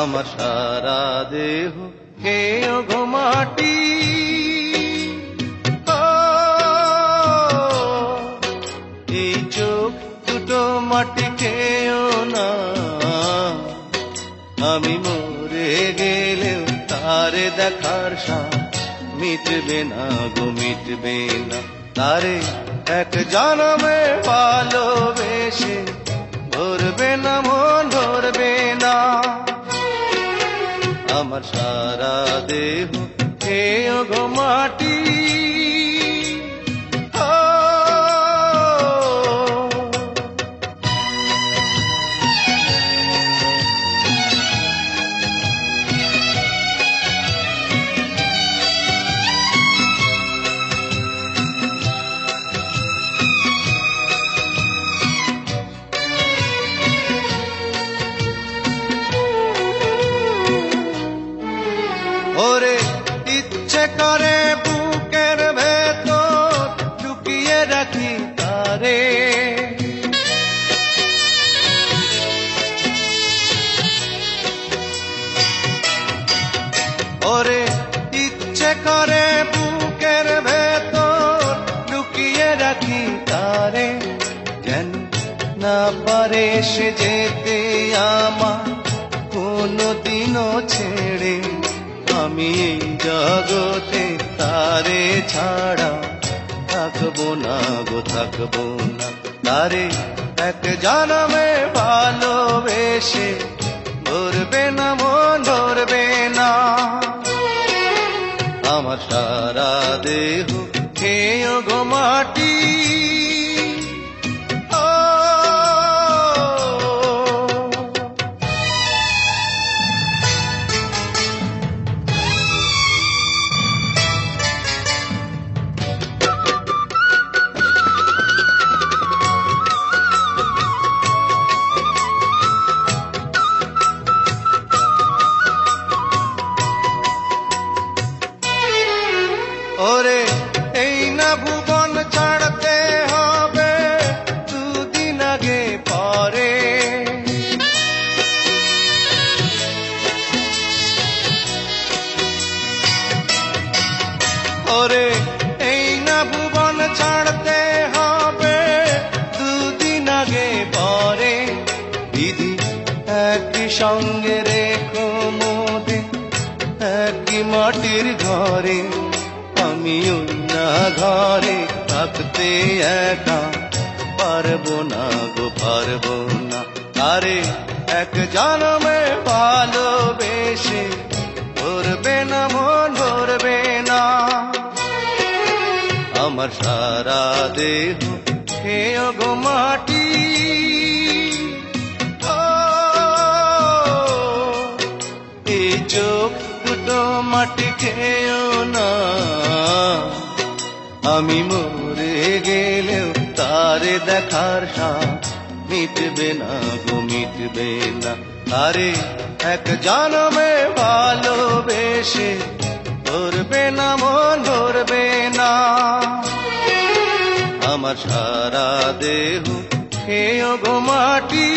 আমার সারা দেহ খেয়েও গো মাটি। এই চোখ দুটো মাটি খেয়েও না, আমি মরে গেলেও তারে দেখার সাথ মিটবে না গো, মিটবে না। তারে এক জনমে ভালোবেসে ধরবে না মন, ধরবে না। আমার সারা দেহ খেয়েও গো মাটি। ওরে ইচ্ছে করে বুকের ভেতর লুকিয়ে রাখি তারে, ওরে ইচ্ছে করে বুকের ভেতর লুকিয়ে রাখি তারে। যেন না পারে সে যেতে আমার কোনদিনও ছেড়ে, আমি এই জগতে তারে ছাড়া থাকবো না গো, থাকবো না। তারে এক জনমে ভালোবেসে ধরবে না মন, ধরবে না। আমার সারা দেহ খেয়েও গো মাটি। ওরে এই না ভুবন ছাড়তে হবে দুদিন আগে পরে, ওরে এই না ভুবন ছাড়তে হবে দুদিন আগে পরে। দিদি একই সঙ্গে রেখো মোদে একই মাটির ঘরে, আমি ওই না ঘরে থাকতে একা পারবো না গো, পারবো না। আরে এক জনমে ভালোবেসে ধরবে না মন, ধরবে না। আমার সারা দেহ খেয়েও গো মাটি। এই চোখ দুটো মাটি খেয়েও না, আমি মরে গেলেও তারে দেখার সাথ মিটবে না গো, মিটবে না। আরে এক জনমে ভালোবেসে ধরবে না মন, ধরবে না। আমার সারা দেহ খেয়েও গো মাটি।